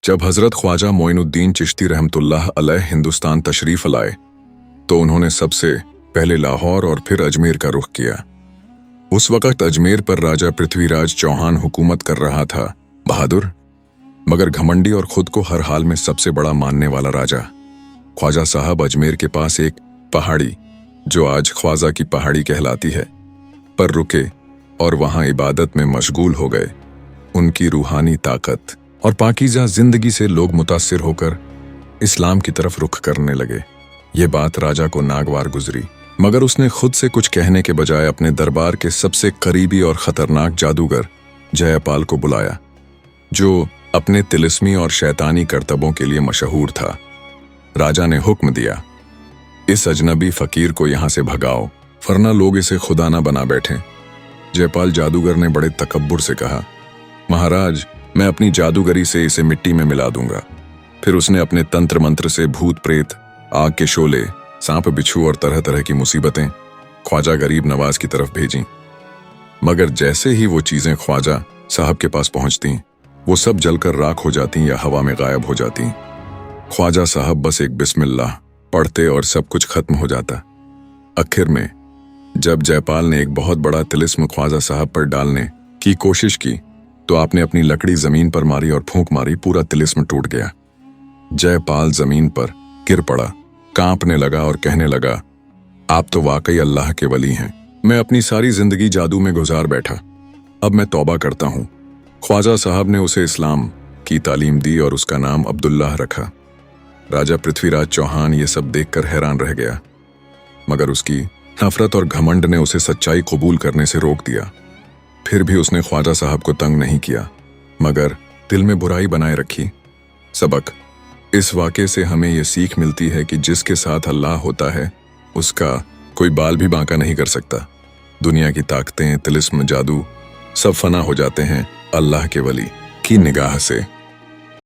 जब हजरत ख्वाजा मोइनुद्दीन चिश्ती रहमतुल्लाह अलैह हिंदुस्तान तशरीफ लाए तो उन्होंने सबसे पहले लाहौर और फिर अजमेर का रुख किया। उस वक्त अजमेर पर राजा पृथ्वीराज चौहान हुकूमत कर रहा था, बहादुर मगर घमंडी और खुद को हर हाल में सबसे बड़ा मानने वाला राजा। ख्वाजा साहब अजमेर के पास एक पहाड़ी, जो आज ख्वाजा की पहाड़ी कहलाती है, पर रुके और वहां इबादत में मशगूल हो गए। उनकी रूहानी ताकत और पाकीज़ा जिंदगी से लोग मुतासिर होकर इस्लाम की तरफ रुख करने लगे। ये बात राजा को नागवार गुजरी, मगर उसने खुद से कुछ कहने के बजाय अपने दरबार के सबसे करीबी और खतरनाक जादूगर जयपाल को बुलाया, जो अपने तिलिस्मी और शैतानी करतबों के लिए मशहूर था। राजा ने हुक्म दिया, इस अजनबी फकीर को यहां से भगाओ, वरना लोग इसे खुदा ना बना बैठे। जयपाल जादूगर ने बड़े तकब्बुर से कहा, महाराज, मैं अपनी जादूगरी से इसे मिट्टी में मिला दूंगा। फिर उसने अपने तंत्र मंत्र से भूत प्रेत, आग के शोले, सांप बिच्छू और तरह तरह की मुसीबतें ख्वाजा गरीब नवाज की तरफ भेजी। मगर जैसे ही वो चीजें ख्वाजा साहब के पास पहुंचती, वो सब जलकर राख हो जाती या हवा में गायब हो जाती। ख्वाजा साहब बस एक बिस्मिल्लाह पढ़ते और सब कुछ खत्म हो जाता। आखिर में जब जयपाल ने एक बहुत बड़ा तिलिस्म ख्वाजा साहब पर डालने की कोशिश की तो आपने अपनी लकड़ी जमीन पर मारी और फूंक मारी, पूरा तिलिस्म टूट गया। जयपाल जमीन पर गिर पड़ा, कांपने लगा और कहने लगा, आप तो वाकई अल्लाह के वली हैं। मैं अपनी सारी जिंदगी जादू में गुजार बैठा, अब मैं तौबा करता हूँ। ख्वाजा साहब ने उसे इस्लाम की तालीम दी और उसका नाम अब्दुल्लाह रखा। राजा पृथ्वीराज चौहान ये सब देखकर हैरान रह गया, मगर उसकी नफरत और घमंड ने उसे सच्चाई कबूल करने से रोक दिया। फिर भी उसने ख्वाजा साहब को तंग नहीं किया, मगर दिल में बुराई बनाए रखी। सबक, इस वाक़े से हमें यह सीख मिलती है कि जिसके साथ अल्लाह होता है उसका कोई बाल भी बांका नहीं कर सकता। दुनिया की ताकतें, तिलिस्म, जादू सब फना हो जाते हैं अल्लाह के वली की निगाह से।